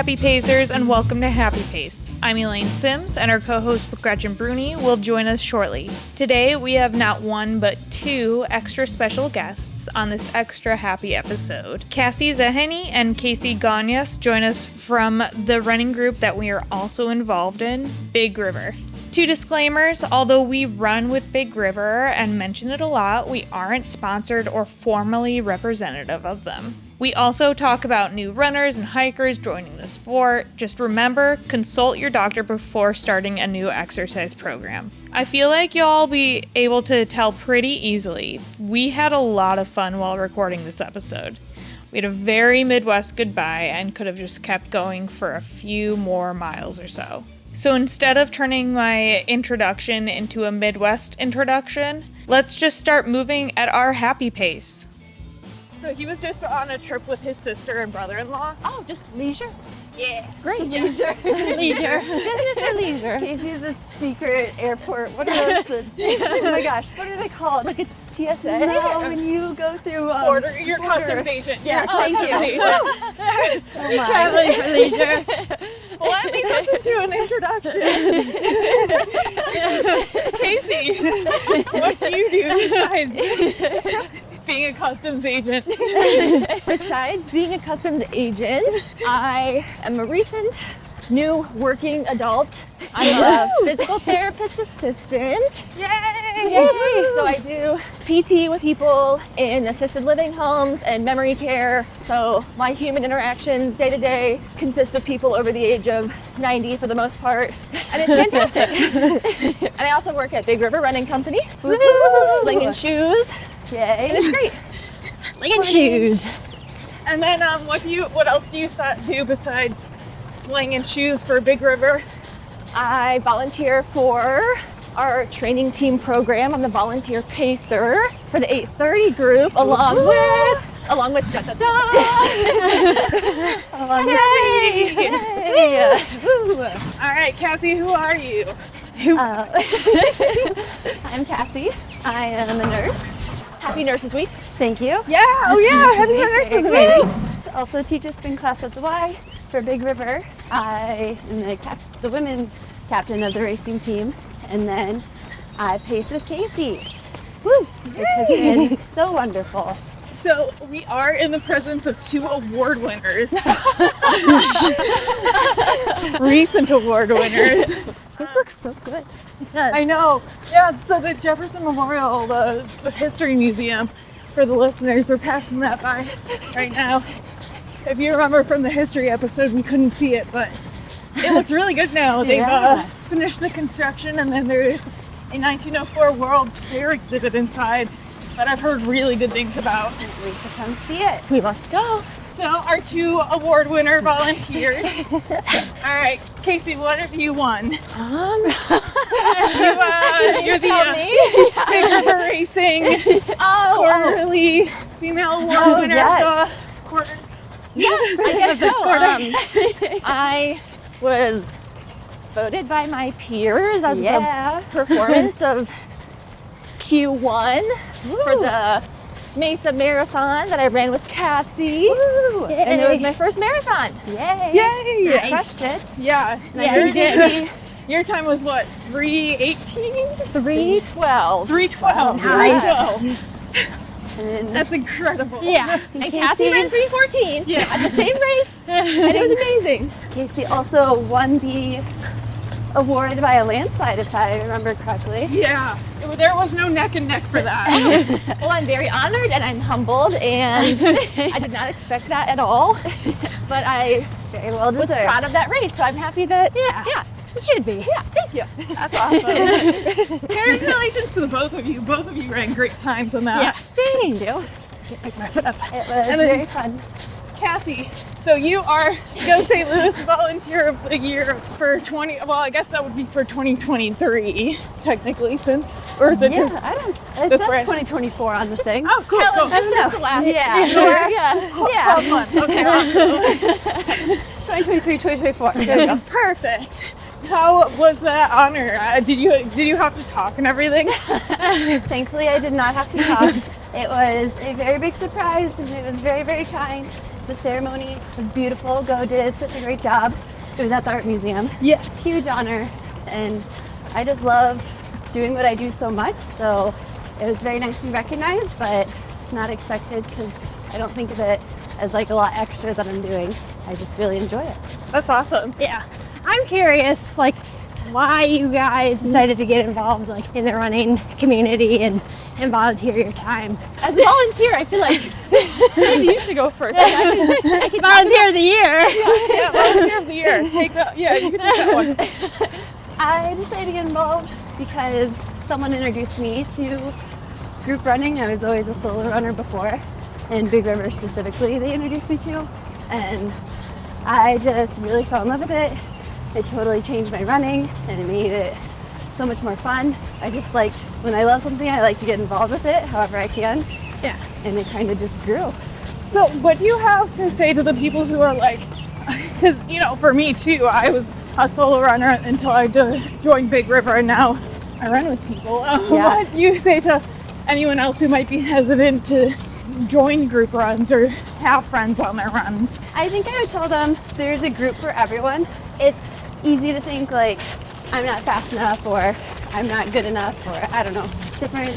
Happy Pacers, and welcome to Happy Pace. I'm Elaine Sims, and our co-host Gretchen Brune will join us shortly. Today, we have not one, but two extra special guests on this extra happy episode. Cassie Zehenny and Kasey Gonyias join us from the running group that we are also involved in, Big River. Two disclaimers, although we run with Big River and mention it a lot, we aren't sponsored or formally representative of them. We also talk about new runners and hikers joining the sport. Just remember, consult your doctor before starting a new exercise program. I feel like you'll all be able to tell pretty easily. We had a lot of fun while recording this episode. We had a very Midwest goodbye and could have just kept going for a few more miles or so. So instead of turning my introduction into a Midwest introduction, let's just start moving at our happy pace. So he was just on a trip with his sister and brother-in-law. Oh, just leisure? Yeah. Great. Yeah. Leisure. Just leisure. Business or leisure? Casey's a secret airport. What are those? Oh my gosh, what are they called? Like a TSA? No, when you go through Border, your customs agent. Yeah, Your thank you. customs agent. Oh my. Traveling for leisure. Let me listen to an introduction. Casey, what do you do besides being a customs agent? Besides being a customs agent, I am a recent new working adult. I'm a physical therapist assistant. Yay! Yay! So I do PT with people in assisted living homes and memory care. So my human interactions day to day consist of people over the age of 90 for the most part. And it's fantastic. And I also work at Big River Running Company. Slinging shoes. Yay. And it's great. Slinging shoes. And then what else do you do besides slinging shoes for Big River? I volunteer for our training team program. I'm the volunteer pacer for the 8:30 group, along with da da da. Yay! Yay! Woo. All right, Cassie, who are you? I'm Cassie. I am a nurse. Happy Nurses Week. Thank you. Yeah, oh yeah, happy Nurses Week. Also teach a spin class at the Y for Big River. I am the women's captain of the racing team, and then I pace with Casey. Woo! Which has been so wonderful. So we are in the presence of two award winners. Recent award winners. This looks so good. I know. Yeah, so the Jefferson Memorial, the History Museum, for the listeners, we're passing that by right now. If you remember from the history episode, we couldn't see it, but it looks really good now. They've finished the construction, and then there's a 1904 World's Fair exhibit inside that I've heard really good things about. We can come see it. We must go. So our two award winner volunteers. All right, Casey, what have you won? You're the Big River Racing quarterly female award winner of the quarter. Yes, I guess so. I was voted by my peers as the performance of Q1 for the Mesa Marathon that I ran with Cassie. Woo! And it was my first marathon. Yay! Yay! You crushed it. Yeah. You did. Your time was what? 3:18? 3:12. 3:12. Nice. 3:12. And That's incredible. Yeah. And Cassie ran 3:14 Yeah. at the same race. And it was amazing. Casey also won the award by a landslide, if I remember correctly. Yeah. There was no neck and neck for that. Well, I'm very honored and I'm humbled, and I did not expect that at all. But I Very well was deserved. proud of that race, so I'm happy that, yeah, it should be. Yeah, thank you. That's awesome. Congratulations to the both of you. Both of you ran great times on that. Yeah, thank you. Pick my foot up. It was And then- very fun. Cassie, so you are Go St. Louis Volunteer of the Year for I guess that would be for 2023, technically, or is it just? I don't. It this says brand? 2024 on the thing. Oh, cool, cool. This is the last Yeah. year. Yeah. 12 months, okay, awesome. 2023, 2024. There we go. Perfect. How was that honor? Did you have to talk and everything? Thankfully, I did not have to talk. It was a very big surprise, and it was very, very kind. The ceremony was beautiful. Go did such a great job. It was at the art museum. Yeah. Huge honor, and I just love doing what I do so much, so it was very nice to be recognized, but not expected because I don't think of it as like a lot extra that I'm doing. I just really enjoy it. That's awesome. Yeah. I'm curious, like, why you guys decided to get involved, like, in the running community and volunteer your time. As a volunteer, I feel like maybe you should go first. I can volunteer of the year. Yeah, volunteer of the year. You can take that one. I decided to get involved because someone introduced me to group running. I was always a solo runner before, and Big River specifically they introduced me to, and I just really fell in love with it. It totally changed my running and it made it so much more fun. I just liked, when I love something, I like to get involved with it however I can. Yeah. And it kind of just grew. So what do you have to say to the people who are like, because, you know, for me too, I was a solo runner until I joined Big River, and now I run with people. What do you say to anyone else who might be hesitant to join group runs or have friends on their runs? I think I would tell them there's a group for everyone. It's easy to think like I'm not fast enough or I'm not good enough or I don't know, different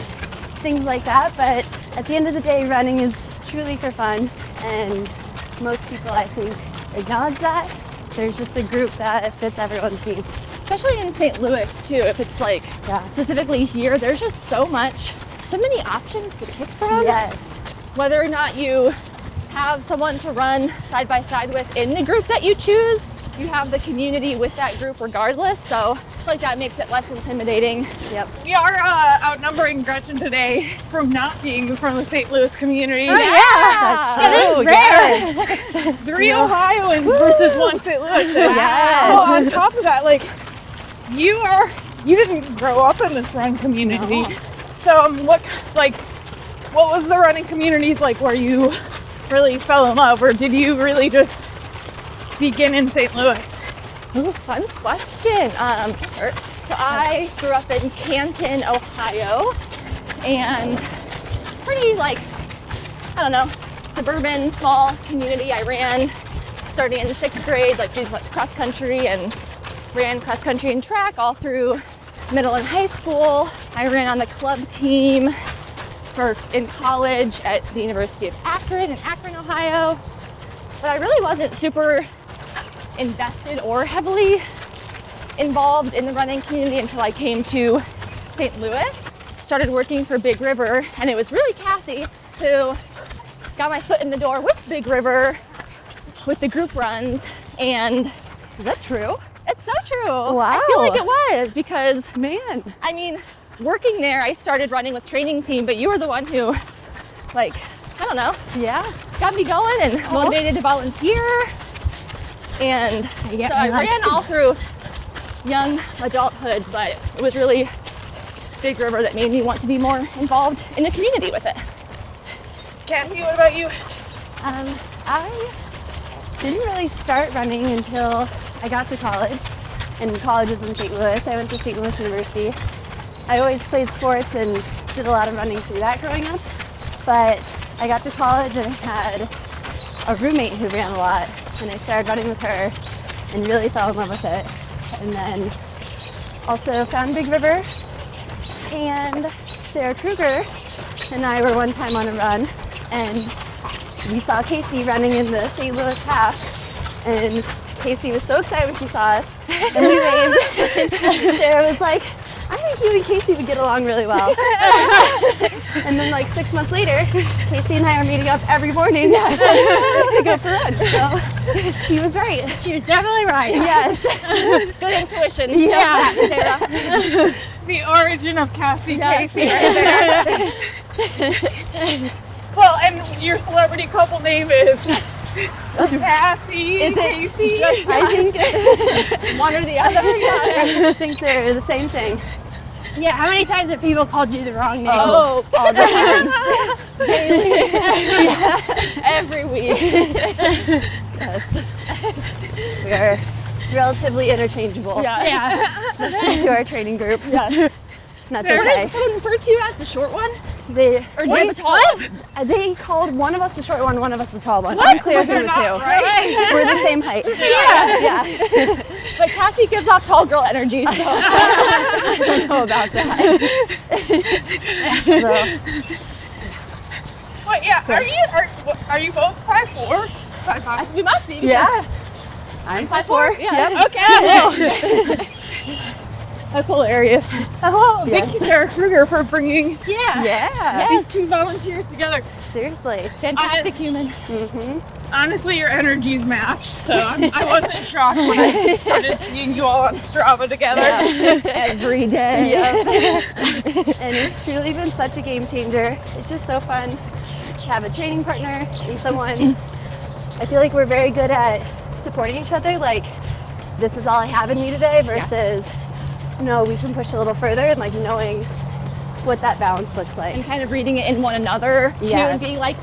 things like that. But at the end of the day, running is truly for fun, and most people I think acknowledge that. There's just a group that fits everyone's needs. Especially in St. Louis too, if it's like specifically here, there's just so many options to pick from. Yes. Whether or not you have someone to run side by side with in the group that you choose, you have the community with that group regardless, so I feel like that makes it less intimidating. Yep. We are outnumbering Gretchen today from not being from the St. Louis community. Oh, yeah. That's true. It is rare. 3 Ohioans versus 1 St. Louis. Yes. So on top of that, like, you didn't grow up in this run community. No. So what was the running communities like where you really fell in love, or did you really just begin in St. Louis? Ooh, fun question. So I grew up in Canton, Ohio, and pretty suburban, small community. I ran starting in the 6th grade, did cross country and ran cross country and track all through middle and high school. I ran on the club team in college at the University of Akron in Akron, Ohio. But I really wasn't super invested or heavily involved in the running community until I came to St. Louis. Started working for Big River, and it was really Cassie who got my foot in the door with Big River with the group runs. And Is that true? it's so true. Wow. I feel like it was because, Man. I mean, working there, I started running with training team, but you were the one who, I don't know, Yeah. got me going and motivated to volunteer. And so I ran all through young adulthood, but it was really Big River that made me want to be more involved in the community with it. Cassie, what about you? I didn't really start running until I got to college, and college was in St. Louis. I went to St. Louis University. I always played sports and did a lot of running through that growing up, but I got to college and I had a roommate who ran a lot, and I started running with her and really fell in love with it. And then also found Big River, and Sarah Kruger and I were one time on a run, and we saw Kasey running in the St. Louis half, and Kasey was so excited when she saw us, and we waved, and Sarah was like, I think you and Kasey would get along really well. And then 6 months later, Kasey and I are meeting up every morning to go for a run. So she was right. She was definitely right. Yes. Good intuition. Yeah. Sarah. The origin of Cassie Yes. Casey right there. Well, and your celebrity couple name is Cassie, Is it Casey. just I think one or the other? I think they're the same thing. Yeah, how many times have people called you the wrong name? Oh, all the time. Daily. Every week. Yes. We are relatively interchangeable, Yeah. especially to our training group. Yes. That's What okay. did someone refer to you as the short one? They the tall one? They called one of us the short one of us the tall one. Unclear who was who. Right? We're the same height. Yeah. But Cassie gives off tall girl energy, so I don't know about that. What? Yeah. Are you both 5'4"? 5'5"? we must be. Yeah. I'm 5'4". Yeah. Okay. That's hilarious. Well, thank you, Sarah Kruger, for bringing Yeah. these two volunteers together. Seriously. Fantastic human. Honestly, your energies match, so I wasn't shocked when I started seeing you all on Strava together. Every day. And it's truly been such a game changer. It's just so fun to have a training partner and someone. I feel like we're very good at supporting each other. Like, this is all I have in me today versus, no, we can push a little further, and like knowing what that balance looks like. And kind of reading it in one another too, Yes. and being like,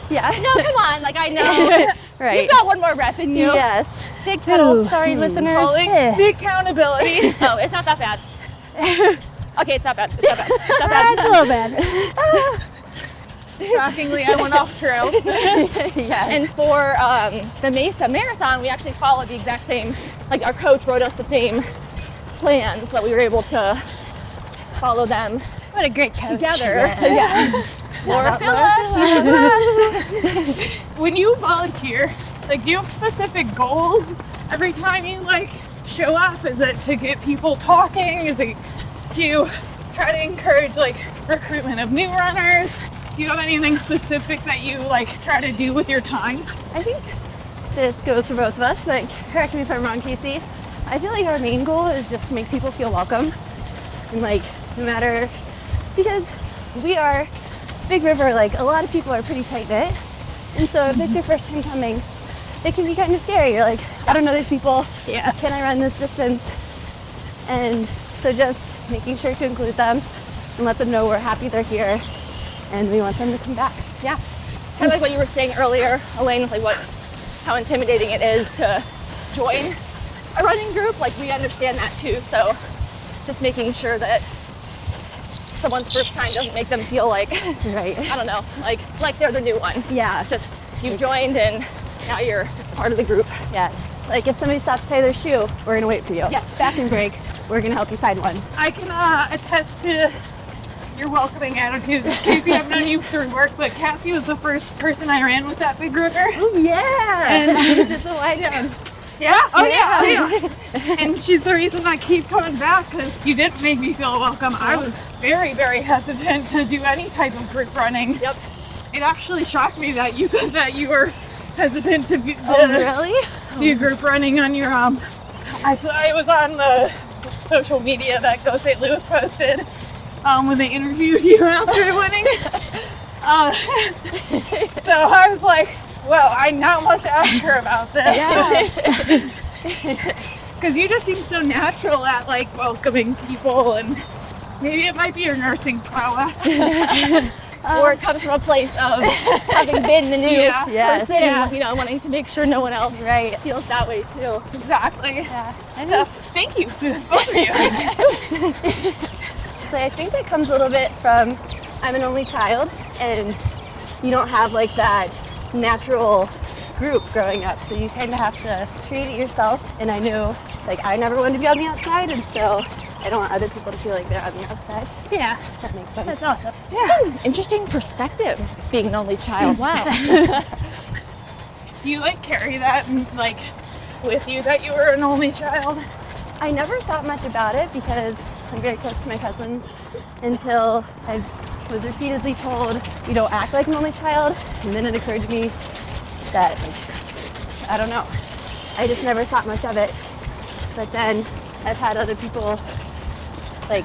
Yeah. no, come on, like I know. Right. You've got one more rep in you. Yes. Big pedal. Ooh. Sorry, listeners. The accountability. Oh, it's not that bad. Okay, it's not bad. It's not bad. It's not bad. That's a little bad. Shockingly, I went off trail. Yes. And for the Mesa Marathon, we actually followed the exact same, like our coach wrote us the same plans, that we were able to follow them What a great coach. together. Yes. So yeah, Laura Phillips, she's the best. When you volunteer, like, do you have specific goals every time you like show up? Is it to get people talking? Is it to try to encourage like recruitment of new runners? Do you have anything specific that you like try to do with your time? I think this goes for both of us, but correct me if I'm wrong, Casey. I feel like our main goal is just to make people feel welcome. And like, no matter, because we are Big River, like a lot of people are pretty tight knit. And so if it's your first time coming, it can be kind of scary. You're like, I don't know these people. Yeah. Can I run this distance? And so just making sure to include them and let them know we're happy they're here and we want them to come back. Yeah, kind of like what you were saying earlier, Elaine, like how intimidating it is to join a running group. Like we understand that too. So just making sure that someone's first time doesn't make them feel like, Right. I don't know, like they're the new one. Yeah. Just you've joined and now you're just part of the group. Yes. Like if somebody stops to tie their shoe, we're gonna wait for you. Yes. Bathroom break, we're gonna help you find one. I can attest to your welcoming attitude. Casey, I've known you through work, but Cassie was the first person I ran with at Big River. Oh yeah. And Just a lie down. yeah, oh yeah. And she's the reason I keep coming back, because you didn't make me feel welcome. I was very, very hesitant to do any type of group running. Yep. It actually shocked me that you said that you were hesitant to Really? do group running on your I saw it was on the social media that Go St. Louis posted when they interviewed you after winning. So I was like, well, I now must ask her about this. Yeah. Because you just seem so natural at like welcoming people, and maybe it might be your nursing prowess. Or it comes from a place of having been the new Yeah. Yes. person, Yeah. you know, wanting to make sure no one else Right. feels that way too. Exactly. Yeah. So thank you, both of you. So I think that comes a little bit from I'm an only child, and you don't have like that natural group growing up, so you kind of have to create it yourself. And I knew like I never wanted to be on the outside, and so I don't want other people to feel like they're on the outside. Yeah, That makes sense. that's awesome. Interesting perspective, being an only child. Wow. Do you like carry that like with you that you were an only child? I never thought much about it because I'm very close to my cousins until I was repeatedly told, you don't act like an only child. And then it occurred to me that, like, I don't know, I just never thought much of it. But then I've had other people, like,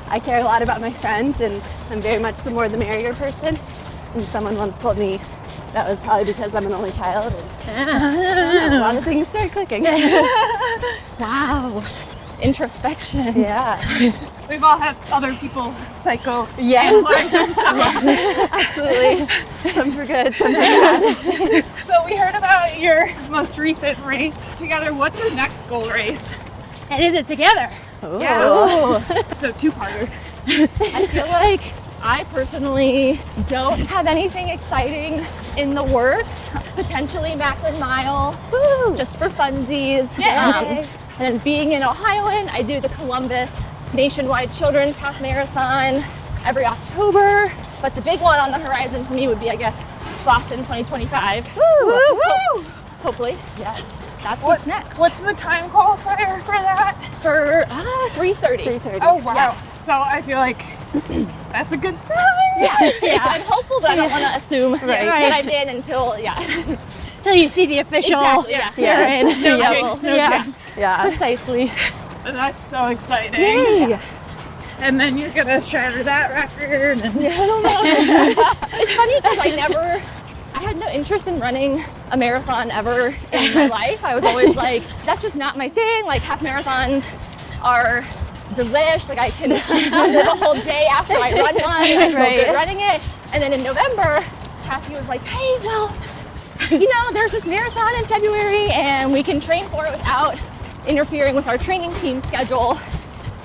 I care a lot about my friends, and I'm very much the more the merrier person. And someone once told me that was probably because I'm an only child, and a lot of things started clicking. Wow. Introspection. Yeah. We've all had other people psycho Yes. analyze themselves. Absolutely. Some for good, some for bad. So we heard about your most recent race together. What's your next goal race? And is it together? Oh. So two-parter. I feel like I personally don't have anything exciting in the works. Potentially Macklin Mile, just for funsies. And then being an Ohioan, I do the Columbus Nationwide Children's Half Marathon every October. But the big one on the horizon for me would be, I guess, Boston 2025. Hopefully, yes. That's what's next. What's the time qualifier for that? For 3:30. 3:30. Oh, wow. Yeah. So I feel like that's a good sign. Yeah. I'm hopeful, but I don't want to assume that I'm in until, Till you see the official. Exactly, yeah. No Yeah. jinx, no Yeah. jinx. Yeah. Precisely. That's so exciting. Yay. And then you're gonna shatter that record. And I don't know. It's funny because I had no interest in running a marathon ever in my life. I was always like, that's just not my thing. Like, half marathons are delish. Like, I can live a whole day after I run one. I feel good running it. And then in November, Cassie was like, hey, well, there's this marathon in February and we can train for it without interfering with our training team schedule,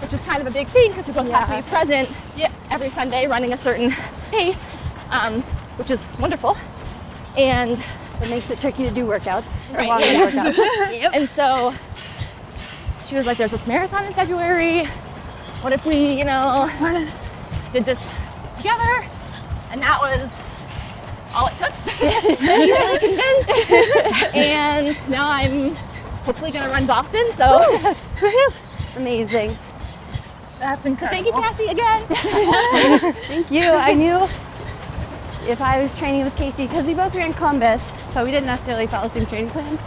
which is kind of a big thing because we both have to be present every Sunday running a certain pace, which is wonderful. And It makes it tricky to do workouts. Right, Long yes. workouts. And so she was like, there's this marathon in February. What if we, did this together? And that was all it took. Really convinced. And now I'm hopefully going to run Boston. So Amazing. that's incredible. thank you, Cassie, again. Thank you. I knew if I was training with Kasey, because we both ran Columbus, so we didn't necessarily follow the same training plan,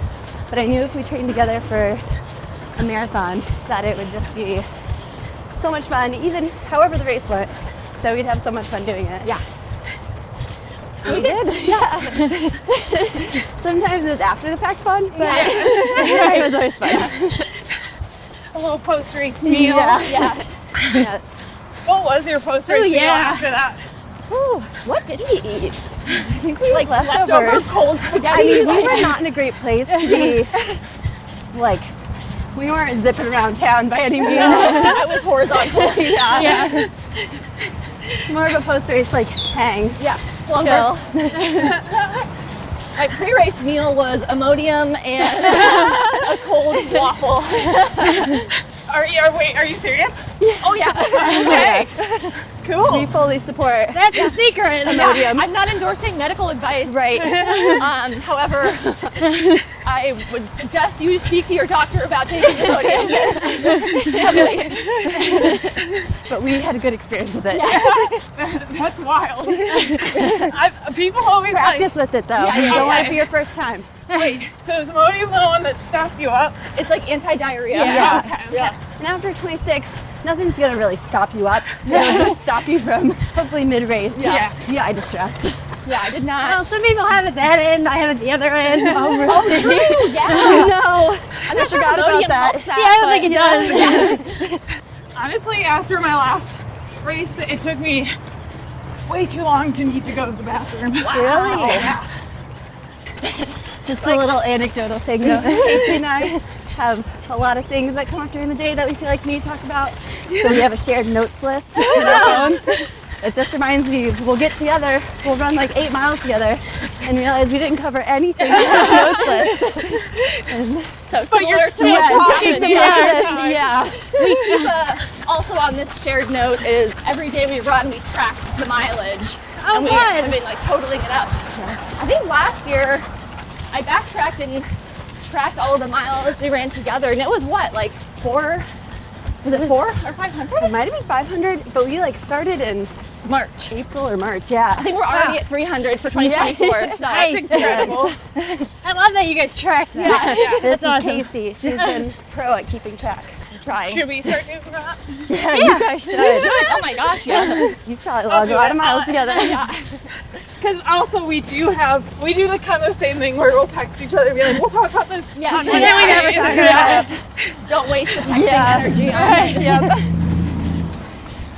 but I knew if we trained together for a marathon that it would just be so much fun, even however the race went, that we'd have so much fun doing it. Yeah. We did. Yeah. Sometimes it was after the fact fun, but it was always fun. A little post-race meal. Yeah. Yes. What was your post-race meal after that? Ooh, what did we eat? I think we like Leftovers, cold I spaghetti. mean, we were not in a great place to be, like, we weren't zipping around town by any means. I was horizontal. Yeah. More of a post-race, like, hang. Yeah. Slumber. Chill. My pre-race meal was Imodium and a cold waffle. Are you serious? Oh yeah. Okay. Cool. We fully support. That's the secret. Imodium. I'm not endorsing medical advice. Right. However, I would suggest you speak to your doctor about taking Imodium. But we had a good experience with it. That's wild. People always Practice with it, though. Yeah, You don't want it okay. for your first time. Wait, so is Imodium the one that stuffed you up? It's like anti-diarrhea. Yeah. And after 26, nothing's going to really stop you up. It'll just stop you from, hopefully, mid-race. Yeah. GI distress. Yeah, I did not. Well, some people have it that end, I have it the other end. Oh, true. Yeah. No. I'm not sure forgot Imodium about helps that. Yeah, I don't think it does. Honestly, after my last race, it took me way too long to need to go to the bathroom. Really? Yeah. Just a little anecdotal thing though. Casey and I have a lot of things that come up during the day that we feel like we need to talk about. So we have a shared notes list in our phones. If this reminds me, we'll get together, we'll run like 8 miles together and realize we didn't cover anything in our notes list. So But you're similar to still what's talking happened. to Yeah. me. Yeah. We keep also on this shared note is every day we run, we track the mileage. Oh, and we fun. have been like totaling it up. I think last year I backtracked and tracked all of the miles we ran together, and it was what, like 4? Was it 4 or 500? It might have been 500, but we like started in March. April or March, yeah. I think we're already at 300 for 2024. So Nice. Incredible. I love that you guys track that. This That's awesome. is Casey. She's been pro at keeping track. trying. Should we start doing that? Yeah, you guys should. Oh my gosh, yes. You probably logged a lot of miles together. Because also we do the kind of same thing where we'll text each other and be like, we'll talk about this. Yeah, on and Monday." then we never talk about Don't waste the texting Yeah. energy on it. Yep.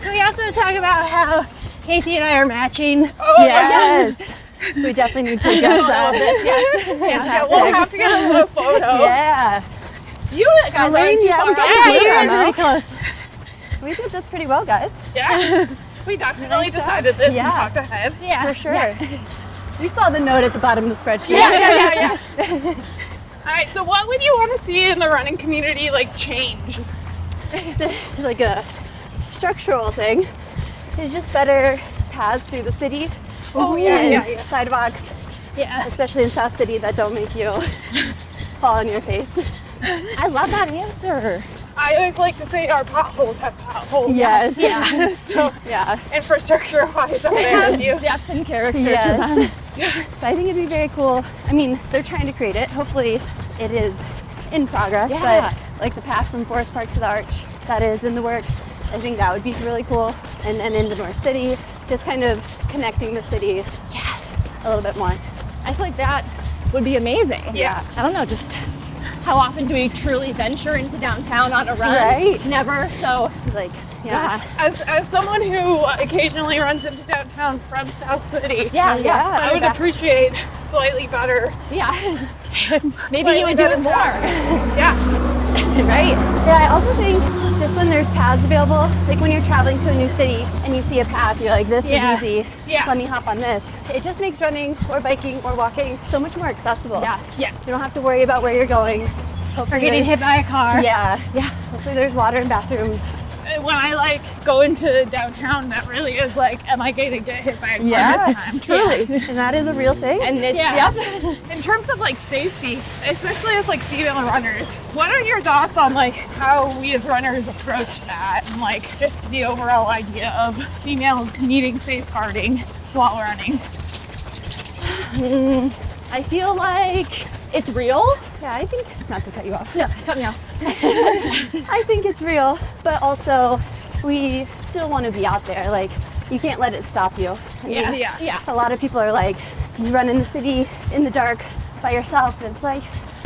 Can we also talk about how Casey and I are matching? Oh, Yes. We definitely need to adjust that. yeah, we'll have to get a little photo. Yeah. You guys Elaine, aren't too yeah, far we got off. you. Yeah, you guys Blue are on pretty close. We did this pretty well, guys. Yeah. We definitely decided this and talked ahead. Yeah. For sure. We saw the note at the bottom of the spreadsheet. Yeah. All right, so what would you want to see in the running community, like, change? Like a structural thing. It's just better paths through the city. Oh, And sidewalks, Yeah. especially in South City, that don't make you fall on your face. I love that answer. I always like to say our potholes have potholes. Yes. Yeah. So, Yeah. infrastructure-wise, I'm there with you. Depth and character to Yes. them. So I think it'd be very cool. I mean, they're trying to create it. Hopefully it is in progress, Yeah. but like the path from Forest Park to the Arch, that is in the works. I think that would be really cool. And then into North City, just kind of connecting the city Yes. a little bit more. I feel like that would be amazing. Yeah. I don't know, just how often do we truly venture into downtown on a run? Right. Never. So, So like, yeah. As someone who occasionally runs into downtown from South City, yeah. I would appreciate slightly better. Yeah. Maybe you would do it more. Yeah. Right. Yeah, I also think just when there's paths available, like when you're traveling to a new city and you see a path, you're like, this Yeah. is easy. Yeah. Let me hop on this. It just makes running or biking or walking so much more accessible. Yes. You don't have to worry about where you're going. Or Hopefully getting there's- hit by a car. Yeah. Hopefully there's water and bathrooms. When I like go into downtown, that really is like, am I going to get hit by a car this time? Truly. And that is a real thing. And it's, Yeah. yep. In terms of like safety, especially as like female runners, what are your thoughts on like how we as runners approach that and like just the overall idea of females needing safeguarding while running? I feel like it's real. Yeah, I think, not to cut you off. No, cut me off. I think it's real, but also we still want to be out there. Like, you can't let it stop you. I mean, Yeah. a lot of people are like, you run in the city in the dark by yourself. And it's like,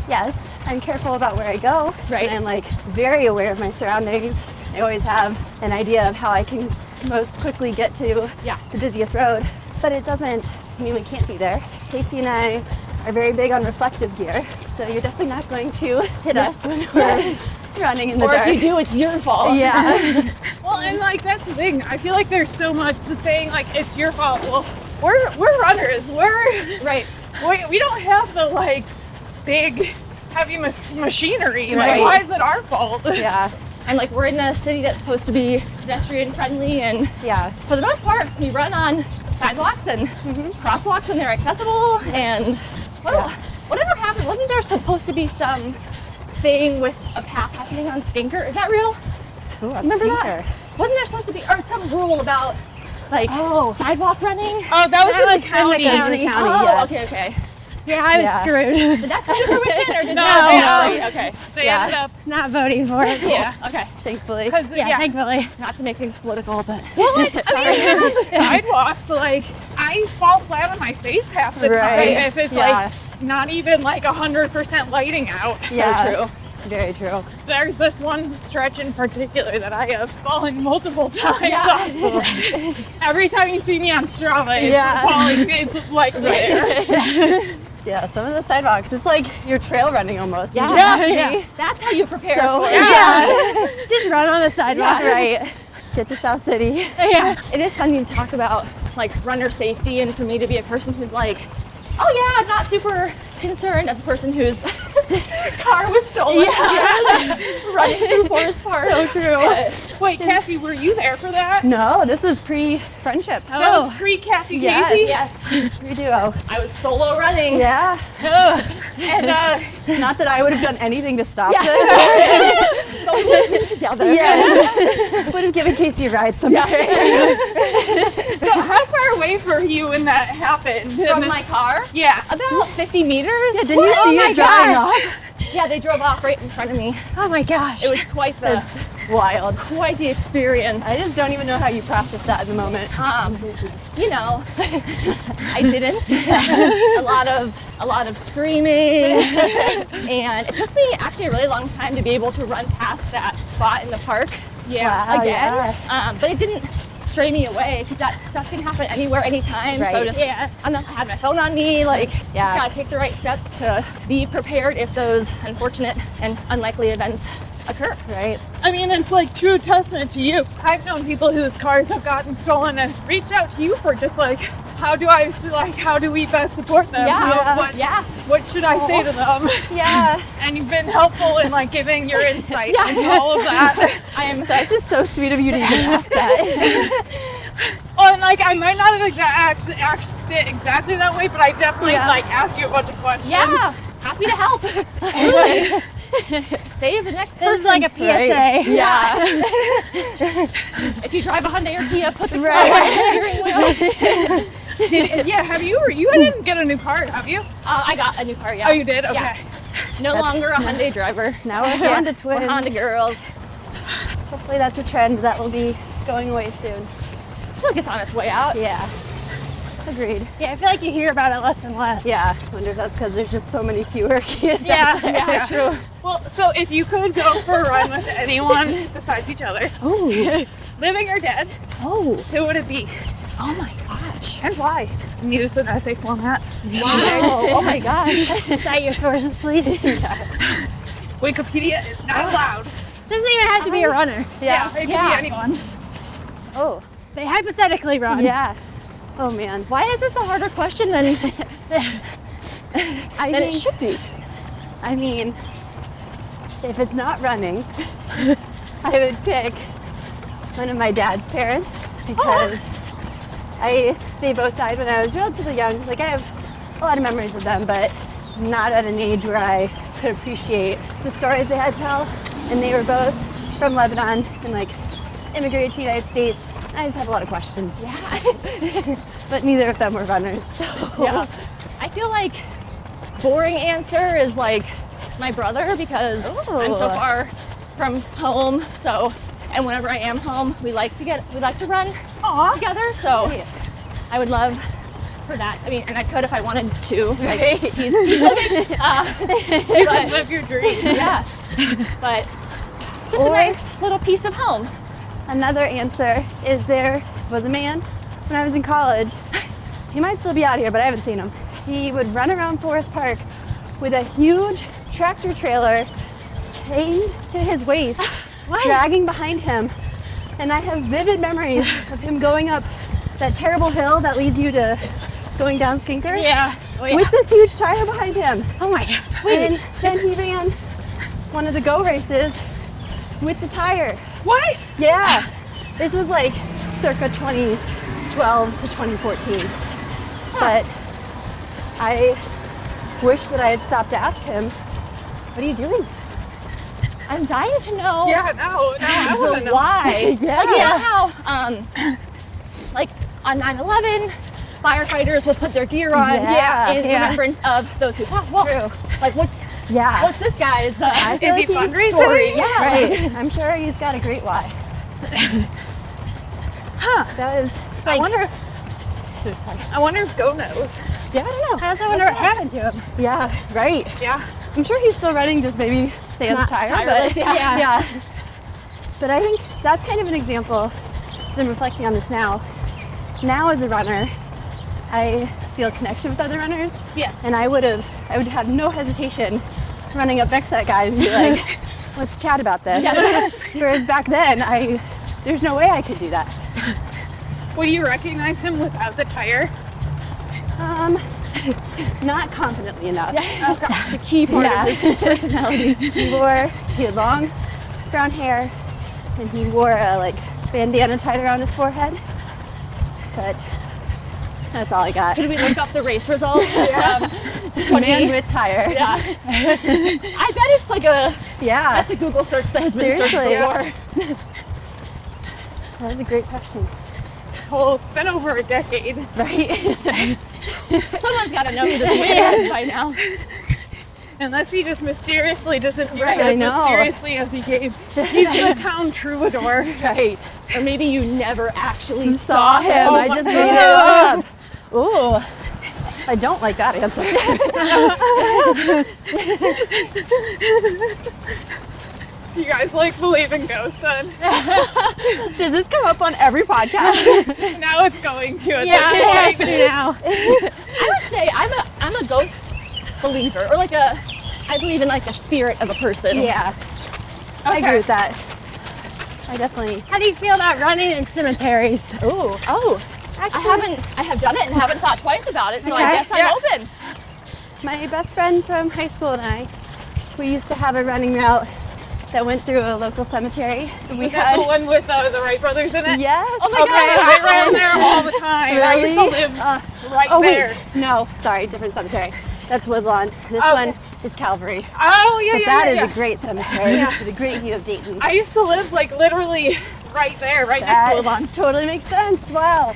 yes, I'm careful about where I go. Right. And I'm like very aware of my surroundings. I always have an idea of how I can most quickly get to the busiest road. But it doesn't mean we can't be there. Casey and I are very big on reflective gear. So you're definitely not going to hit us when we're running in the Or dark. if you do, it's your fault. Yeah. Well, and like that's the thing. I feel like there's so much the saying like it's your fault. Well, we're runners. Right. We don't have the like big heavy machinery. Like Right. why is it our fault? Yeah. And like we're in a city that's supposed to be pedestrian friendly, and Yeah. for the most part, we run on sidewalks and crosswalks, and they're accessible. And whatever happened, wasn't there supposed to be some thing with a path happening on Stinker? Is that real? Ooh, I'm Remember stinker. that? Wasn't there supposed to be or some rule about like sidewalk running? Oh, that was in the County. county. County, Oh, yes. okay. Yeah, I was Yeah. screwed. Did that come to fruition or did No, that? no. Okay. They Yeah. ended up, Not voting for it. yeah. Okay. Thankfully. Because Yeah, thankfully. Not to make things political, but Well, like, I mean, even on the sidewalks, like, I fall flat on my face half the time Right. if it's Yeah. like not even like 100% lighting out. Yeah. so true. Very true. There's this one stretch in particular that I have fallen multiple times Yeah. off of. Every time you see me on Strava, it's Yeah. falling, it's like there. Yeah, some of the sidewalks, it's like you're trail running almost. Yeah. Yeah. That's how you prepare So, for it. yeah. Just run on the sidewalk. Right. Get to South City. Yeah. It is funny to talk about like runner safety, and for me to be a person who's like, oh yeah, I'm not super concerned as a person whose car was stolen. Running through Forest Park. So true. Wait, Cassie, were you there for that? No, this is pre-friendship. That was pre-Cassie Yes. Casey? Yes. Pre-duo. I was solo running. Yeah. And Not that I would have done anything to stop Yeah. this. But we would have been together. Yes. Would have given Casey a ride someday. so how far away were you when that happened? In From this- my car, Yeah. about 50 meters. Yeah, didn't you see it driving off? Yeah, they drove off right in front of me. Oh my gosh. It was quite the Wild. experience. I just don't even know how you process that in the moment. You know, I didn't. a lot of screaming, and it took me actually a really long time to be able to run past that spot in the park Yeah. Wow, again. yeah. But it didn't stray me away because that stuff can happen anywhere, anytime. So Right. just Yeah. I'm not having my phone on me. Like, Yeah. just gotta take the right steps to be prepared if those unfortunate and unlikely events occur. right? I mean, it's like true testament to you. I've known people whose cars have gotten stolen and reached out to you for just like, how do we best support them? What should I say to them? Yeah. And you've been helpful in like giving your insight into all of that. That's just so sweet of you to even ask that. Oh, and like I might not have asked it exactly that way, but I definitely like asked you a bunch of questions. Yeah, happy to help. Absolutely. Save the next person. It's like a PSA. Right. Yeah. If you drive a Hyundai or Kia, put the car on the steering wheel. Have you? You didn't get a new car, have you? I got a new car, yeah. Oh, you did? Okay. Yeah. No longer a Hyundai driver. Now we're Honda twins. We're Honda girls. Hopefully that's a trend that will be going away soon. I feel like it's on its way out. Yeah. Agreed. Yeah, I feel like you hear about it less and less. Yeah. I wonder if that's because there's just so many fewer kids. Yeah, true. Well, so if you could go for a run with anyone besides each other, living or dead, who would it be? Oh my gosh. And why? You need this in essay format. Wow. Oh my gosh. Cite your sources, please. Wikipedia is not allowed. Doesn't even have to be a runner. Yeah, it could be anyone. Oh. They hypothetically run. Yeah. Oh man. Why is it the harder question than it should be? I mean, if it's not running, I would pick one of my dad's parents because they both died when I was relatively young. Like I have a lot of memories of them, but not at an age where I could appreciate the stories they had to tell. And they were both from Lebanon and like immigrated to the United States. I just have a lot of questions. Yeah. But neither of them were runners. So. Yeah. I feel like boring answer is like my brother because I'm so far from home. So, and whenever I am home, we like to run together. So I would love for that. I mean, and I could if I wanted to. Like, he's living. You could live your dream. Yeah. But just a nice little piece of home. Another answer is there was a man when I was in college. He might still be out here, but I haven't seen him. He would run around Forest Park with a huge tractor trailer chained to his waist, dragging behind him. And I have vivid memories of him going up that terrible hill that leads you to going down Skinker. Yeah. With this huge tire behind him. Oh my God. And then he ran one of the go races with the tire. What? Yeah. This was like circa 2012 to 2014. But I wish that I had stopped to ask him, what are you doing? I'm dying to know. Yeah, no, I want to know. Why. Yeah. Like, you know how, like on 9/11, firefighters would put their gear on in remembrance of those who passed. Well, True. like what's this guy's? I feel Is he like he's fundraising? Story? Yeah. Right. I'm sure he's got a great why. That was I like, wonder if Go knows. yeah, I don't know. How's that ever happened to him? Yeah, right. Yeah. I'm sure he's still running, just maybe sans Not tire. tireless, But, yeah. But I think that's kind of an example, as I'm reflecting on this now. Now as a runner, I feel a connection with other runners. Yeah. And I would have no hesitation running up next to that guy and be like, let's chat about this. Whereas back then, there's no way I could do that. Will you recognize him without the tire? Not confidently enough. It's a key part of his personality. He had long brown hair, and he wore a like bandana tied around his forehead. But that's all I got. Did we look up the race results? Man with tire. Yeah. I bet it's like that's a Google search that has been searched Seriously. before. That was a great question. Well, it's been over a decade. Right? Someone's got to know who this man is by now. Unless he just mysteriously disappeared I as know. mysteriously as he came. He's the town troubadour. Right. Or maybe you never actually Saw him. Oh I my just made it up. Ooh. I don't like that answer. You guys like believe in ghosts, then? Does this come up on every podcast? Now it's going to. At Yeah, this it has point. to now. I would say I'm a ghost believer, or I believe in like the spirit of a person. Yeah. I agree with that. I definitely. How do you feel about running in cemeteries? Oh, Actually, I have done it and haven't thought twice about it, so I Okay. guess I'm open. My best friend from high school and I, we used to have a running route that went through a local cemetery. And we Is that had. the one with the Wright brothers in it? Yes. Oh my Okay, I God. ran there all the time. I used to Really? live right Oh there. wait, no, sorry, different cemetery. That's Woodlawn. This Okay. one is Calvary. Oh, yeah, But yeah, that yeah, is yeah. a great cemetery. Yeah. The Great View of Dayton. I used to live like literally right there, right next to Woodlawn. totally makes sense. Wow.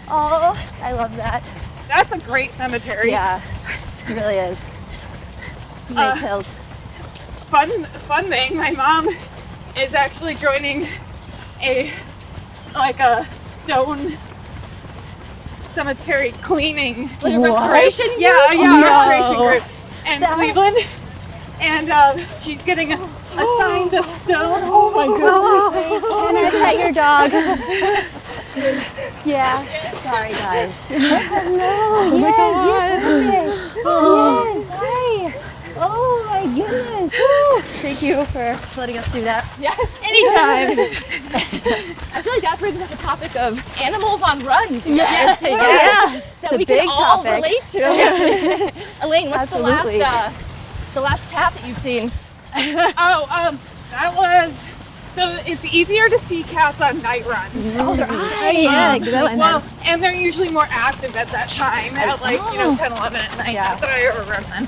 Oh, I love that. That's a great cemetery. Yeah, it really is. Nice hills. Fun thing, my mom is actually joining a stone cemetery cleaning Like a restoration group? yeah, No. restoration group in That- Cleveland, and she's getting assigned a stone. Oh my god! Can I pet your dog? Yeah. Sorry, guys. Oh my god! Yes. Hi. Oh my goodness. Woo. Thank you for letting us do that. Yes. anytime. I feel like that brings up the topic of animals on runs. Yes. Yes. Yes. That It's we a big can all topic. relate to. Elaine, what's Absolutely. the last cat that you've seen? That was. So it's easier to see cats on night runs. Oh, yeah, good one. Well, and they're usually more active at that time, at 10, 11 at night. Yeah. Not that I ever run then.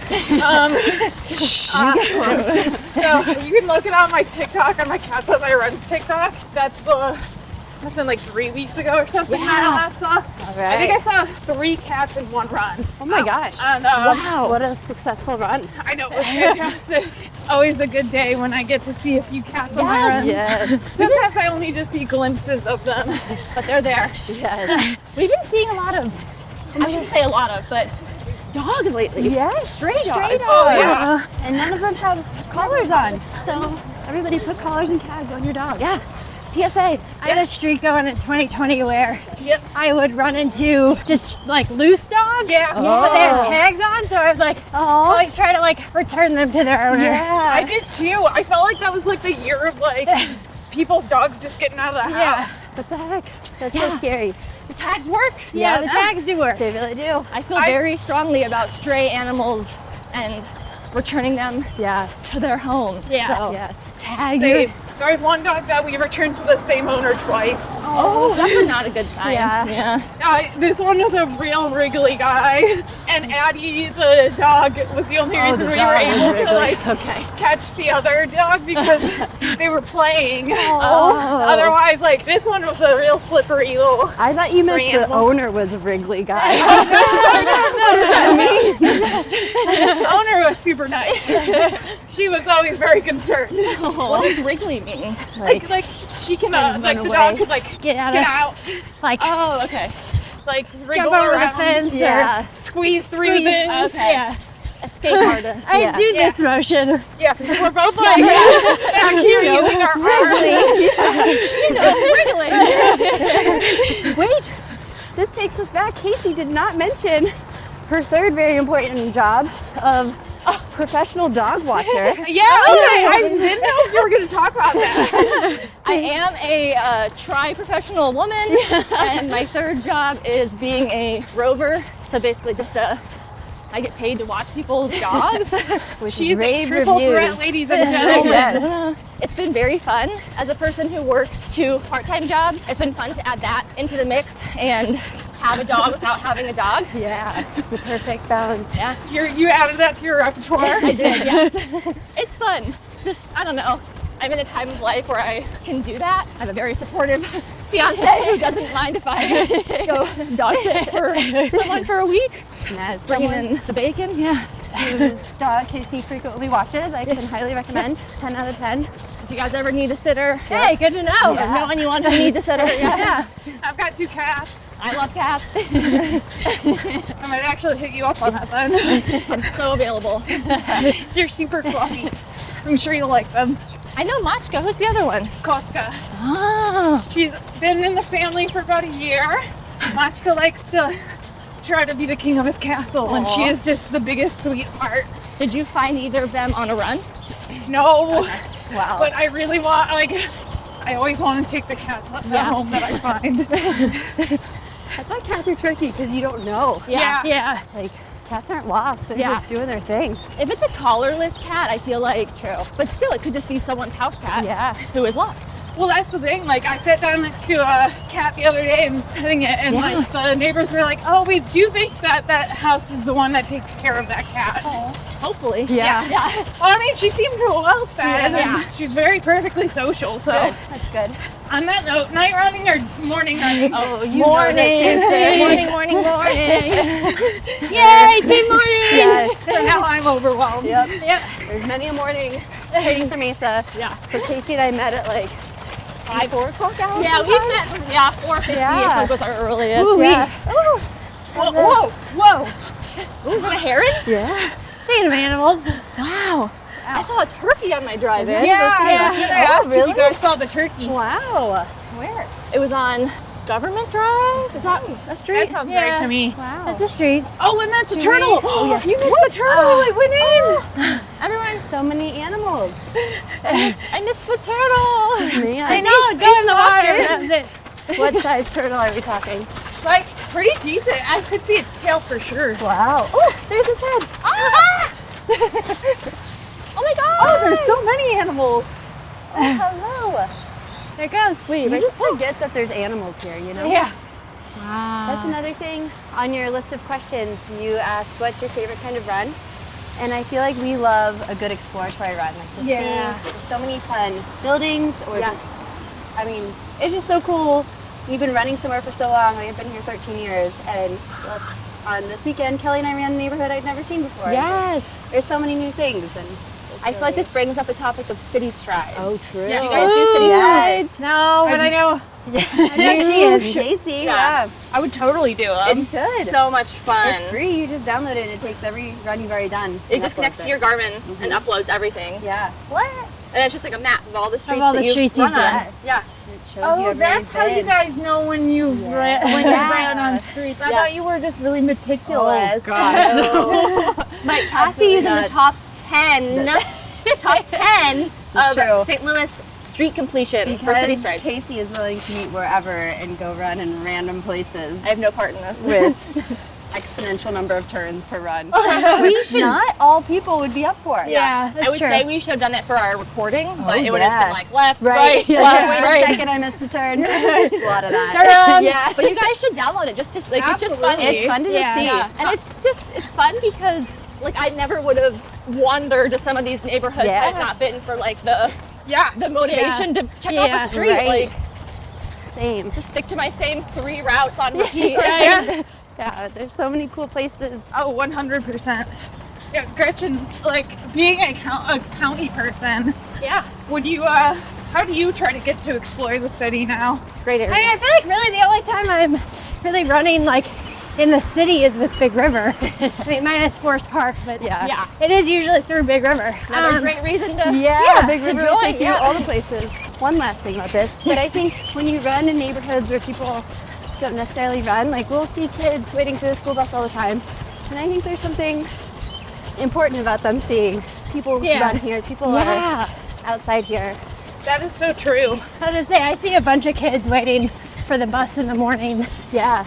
So you can look it on my TikTok, on my Cats on My Runs TikTok. That's must have been like 3 weeks ago or something. Yeah. I last saw. All I think right. I saw 3 cats in one run. Oh my gosh. And, Wow. What a successful run. I know, it was fantastic. Always a good day when I get to see a few cats on my runs. Yes. Sometimes I only just see glimpses of them, but they're there. Yes. We've been seeing a lot of, I shouldn't say a lot of, but dogs lately. Yes. Stray dogs. Oh, yeah. And none of them have collars on. So everybody put collars and tags on your dog. Yeah. PSA. I had a streak going in 2020 where Yep. I would run into just like loose dogs. Yeah. But they had tags on, so I would like always try to like return them to their owner. Yeah. I did too. I felt like that was like the year of like people's dogs just getting out of the Yeah. house. What the heck? That's Yeah. so scary. The tags work. Yeah, the tags do work. They really do. I feel very strongly about stray animals and returning them Yeah. to their homes. Yeah. So, Yes. tag. Same. There was one dog that we returned to the same owner twice. Oh, that's not a good sign. Yeah. This one was a real wriggly guy, and Addie, the dog, was the only reason the we were dog was able to wriggly. like Okay. catch the other dog because they were playing. Oh. Otherwise, like this one was a real slippery little. I thought you meant Free the animal. owner was a Wrigley guy. The owner was super nice. She was always very concerned. What does wriggly mean? Like she can like the away. dog could like Get out get of out, like Oh, okay. like wriggle jump over the around, fence Yeah. squeeze through things. Okay. Yeah. Escape artist. I Yeah. do this motion. Yeah, we're both like back here using our arms. Wait, this takes us back. Casey did not mention her third very important job of professional dog watcher. Yeah, okay. I didn't know if you were going to talk about that. I am a tri-professional woman, and my third job is being a rover. So basically just I get paid to watch people's dogs. With She's a rave triple reviews. threat, ladies and gentlemen. Yes. It's been very fun. As a person who works 2 part-time jobs, it's been fun to add that into the mix and have a dog without having a dog. Yeah, it's the perfect balance. Yeah, You added that to your repertoire. I did, yes. It's fun. Just, I don't know. I'm in a time of life where I can do that. I have a very supportive fiance who doesn't mind if I go dog sit for someone for a week. As Bringing someone in the bacon, yeah. whose dog Casey frequently watches, I can highly recommend. 10 out of 10. If you guys ever need a sitter, Hey, good to know. or know anyone who needs a sitter, yeah. I've got 2 cats. I love cats. I might actually hit you up on that then. I'm so available. You're super fluffy. I'm sure you'll like them. I know Machka. Who's the other one? Kotka. Oh. She's been in the family for about a year. Machka likes to try to be the king of his castle, and she is just the biggest sweetheart. Did you find either of them on a run? No, Wow. But I really want, I always want to take the cats home that I find. That's why cats are tricky, because you don't know. Yeah. Like, cats aren't lost. They're Yeah. just doing their thing. If it's a collarless cat, I feel like true. But still, it could just be someone's house cat Yeah. who is lost. Well, that's the thing. I sat down next to a cat the other day and was petting it, and the neighbors were like, "Oh, we do think that house is the one that takes care of that cat." Oh, hopefully. Yeah. Well, I mean, she seemed well fed, Yeah. and she's very perfectly social. So, Good. That's good. on that note, night running or morning running? Oh, you Morning. noticed. morning. Yay, team morning! Yes. So now I'm overwhelmed. Yep. Yep. There's many a morning training for Mesa. Yeah. But Casey and I met at like 4 o'clock hours. Yeah, we've met. 4:50 Yeah. was our earliest. Ooh, Yeah. Whoa! Ooh, is that a heron? Yeah. Speaking of animals, Wow. I saw a turkey on my drive-in. Yeah, I was gonna ask if really? you guys saw the turkey. Wow. Where? It was on Government Drive. Is that a street? That sounds right to me. Wow. that's a street. Oh, and that's a turtle. Oh, yes. You missed the turtle. It went in. Everyone, so many animals. I missed the turtle. Man. I know, go in the water. That's it. What size turtle are we talking? Pretty decent. I could see its tail for sure. Wow. Oh, there's its head. Ah! Oh my god. Oh, there's so many animals. Oh, hello. There it goes. You just forget that there's animals here, you know? Yeah. That's another thing on your list of questions. You asked, what's your favorite kind of run? And I feel like we love a good exploratory run. Like to see, there's so many fun buildings or just, I mean, it's just so cool. We've been running somewhere for so long. I've been here 13 years. And on this weekend, Kelly and I ran a neighborhood I'd never seen before. Yes. There's so many new things. And I feel like this brings up the topic of city strides. Oh, true. Yeah, you guys do city strides? No, but I know. I know she is. Casey, Yeah. I would totally do it. It's should. so much fun. It's free. You just download it and it takes every run you've already done. It and just uploads connects to it. your Garmin and uploads everything. Yeah. And it's just like a map of all the streets all the that you've streets you've run on. done. Yeah. It shows you Oh, every that's how you bend. guys know when you ran on streets. I thought you were just really meticulous. But Cassie is in the top 10 of true. St. Louis street completion for city Because strides. Casey is willing to meet wherever and go run in random places I have no part in this. with exponential number of turns per run. We Not all people would be up for. Yeah, that's I would true. say we should have done it for our recording, but it would have yeah. just been like left, Right. right, Yeah. left, Wait right. a second, I missed a turn. A lot of that. Yeah, but you guys should download it just to like it's just fun. It's fun to just see. Yeah. And it's fun because like I never would have wandered to some of these neighborhoods had it not been for like the motivation to check out the street. right. Like Same. just stick to my same 3 routes on repeat. Right. Yeah, there's so many cool places. Oh, 100%. Yeah, Gretchen, being a county person, would you, how do you try to get to explore the city now? Great I area. mean, I feel like really the only time I'm really running in the city is with Big River. I mean, minus Forest Park, but Yeah. it is usually through Big River. Another great reason to Yeah, Big to River will join, take you all the places. One last thing about this, but I think when you run in neighborhoods where people don't necessarily run, we'll see kids waiting for the school bus all the time, and I think there's something important about them seeing people run here. People are outside here. That is so true. I was gonna say, I see a bunch of kids waiting for the bus in the morning. Yeah.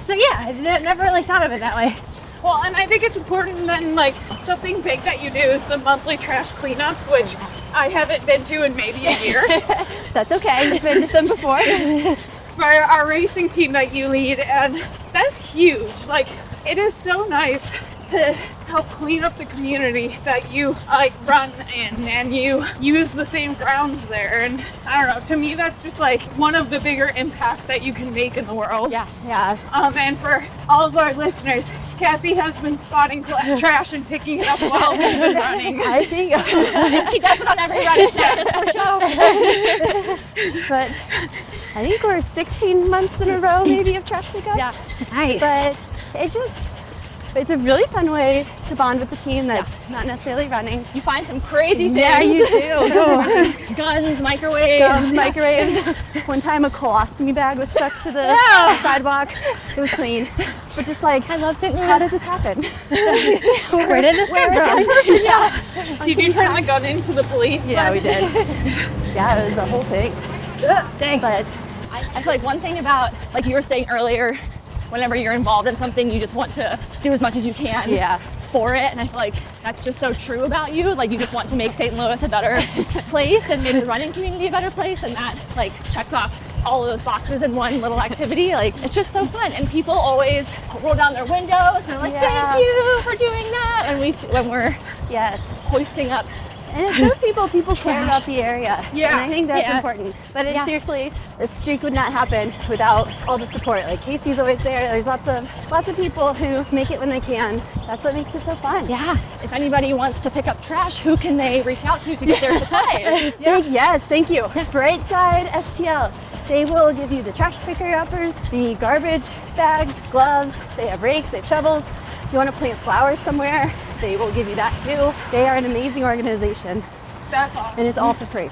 So yeah, I never really thought of it that way. Well, and I think it's important then, something big that you do is the monthly trash cleanups, which I haven't been to in maybe a year. That's okay. You've been to them before. For our racing team that you lead, and that's huge. It is so nice to help clean up the community that you run in, and you use the same grounds there. And I don't know, to me that's just one of the bigger impacts that you can make in the world. Yeah. And for all of our listeners, Cassie has been spotting trash and picking it up while we've been running. I think. And she does it on every run. It's not just for show. But I think we're 16 months in a row maybe of trash pickup. Yeah, nice. But it just, It's a really fun way to bond with the team that's not necessarily running. You find some crazy things. Yeah, you do. Guns, microwaves. One time a colostomy bag was stuck to the sidewalk. It was clean. But just like, I love St. Louis. how did this happen? Where did this come from? Did you turn the gun into the police? Yeah, we did. Yeah, it was a whole thing. Dang. But I feel like one thing about, like you were saying earlier, whenever you're involved in something, you just want to do as much as you can for it. And I feel like that's just so true about you. Like you just want to make St. Louis a better place and make the running community a better place. And that like checks off all of those boxes in one little activity. Like it's just so fun. And people always roll down their windows and they're like, thank you for doing that. And when we're hoisting up. And it shows people care about the area. Yeah. And I think that's important. But seriously, this streak would not happen without all the support. Like Casey's always there. There's lots of people who make it when they can. That's what makes it so fun. Yeah. If anybody wants to pick up trash, who can they reach out to get their supplies? Yes, thank you. Brightside STL. They will give you the trash picker uppers, the garbage bags, gloves. They have rakes, they have shovels. If you want to plant flowers somewhere, they will give you that too. They are an amazing organization. That's awesome. And it's all for free.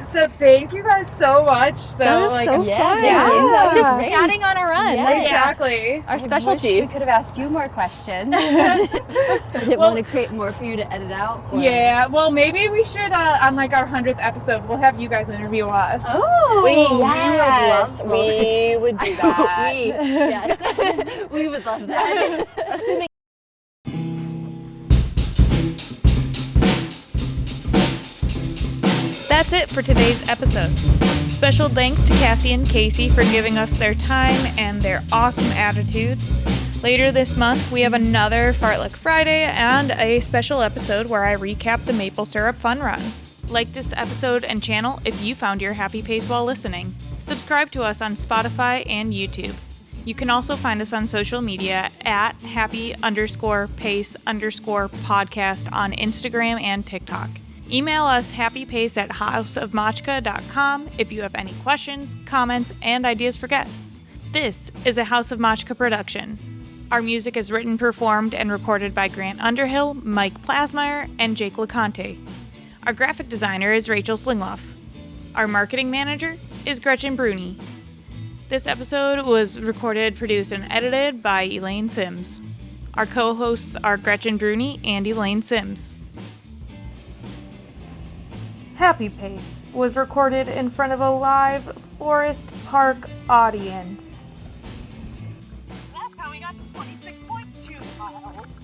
So thank you guys so much. That was so fun. Yeah. Just Great. chatting on a run. Yeah. Exactly. Our specialty. We could have asked you more questions. I didn't want to create more for you to edit out. Yeah, well, maybe we should, on like our 100th episode, we'll have you guys interview us. We would do that. Yes. We would love that. Assuming That's it for today's episode. Special thanks to Cassie and Kasey for giving us their time and their awesome attitudes. Later this month, we have another Fartlek Friday and a special episode where I recap the Maple Syrup Fun Run. Like this episode and channel if you found your happy pace while listening. Subscribe to us on Spotify and YouTube. You can also find us on social media at happy_pace_podcast on Instagram and TikTok. Email us happypace@houseofmachka.com if you have any questions, comments, and ideas for guests. This is a House of Machka production. Our music is written, performed, and recorded by Grant Underhill, Mike Plasmeier, and Jake Laconte. Our graphic designer is Rachel Slingluff. Our marketing manager is Gretchen Brune. This episode was recorded, produced, and edited by Elaine Sims. Our co-hosts are Gretchen Brune and Elaine Sims. Happy Pace was recorded in front of a live Forest Park audience. That's how we got to 26.2 miles.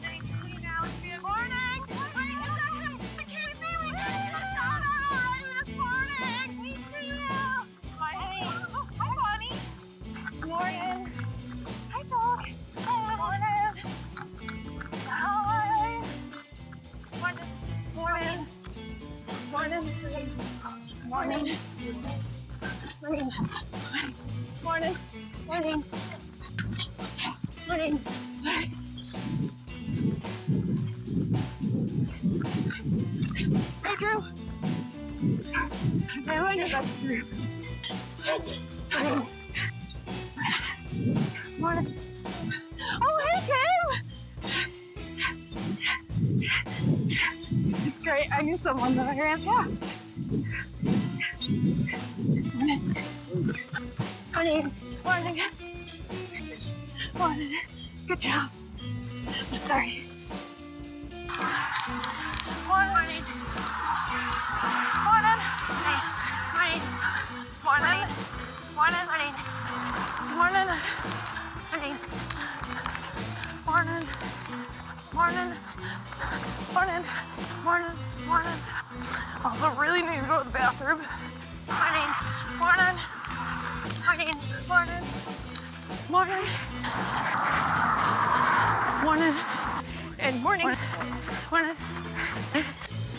Thank you, Nancy. Morning! Wait a second! The Casey, we did a shout out already this morning! We see you! Hi, Bonnie. Morning. Hi, Dog. Morning. Hi. Morning. Morning. Morning. Morning. Morning. Morning. Morning. Morning. Hey, Drew. Okay, I know that's Drew. Morning. Oh, hey, Kim. It's great. I knew someone that I ran past. Morning. Morning. Morning. Good job. I'm sorry. Morning. Morning. Morning. Morning. Morning. Morning. Morning. Morning. Morning. Morning. Morning. Morning. Morning. Also really need to go to the bathroom. Morning. Morning. Morning. Morning. Morning. Morning. And morning. Morning.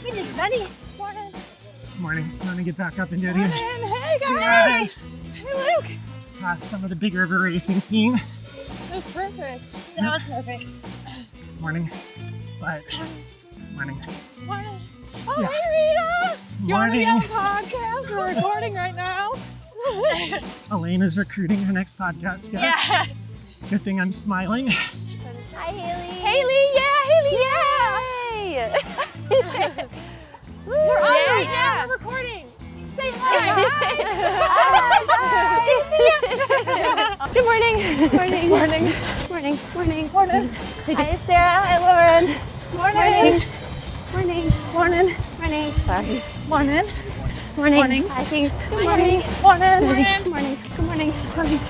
It is Benny. Morning. Morning. It's time to get back up and do it Morning. again. Hey, guys. Hey, Luke. Let's pass some of the Big River Racing team. That was perfect. That was perfect. Morning. But morning. Morning. Oh, Yeah. hey, Rita. Do you want to be on Morning. the podcast? We're recording right now. Elaine is recruiting her next podcast guest. Yeah. It's a good thing I'm smiling. Hi, Haley. Haley, yeah, We're on right now. We're recording. Say hi. Good morning. Morning. Morning. Morning. Morning. Morning. Hi, Sarah. Hi, Lauren. Morning. Morning. Morning. Morning. Sorry. Morning. Morning. Hi, Good morning. Morning. Morning. Good morning. Good morning.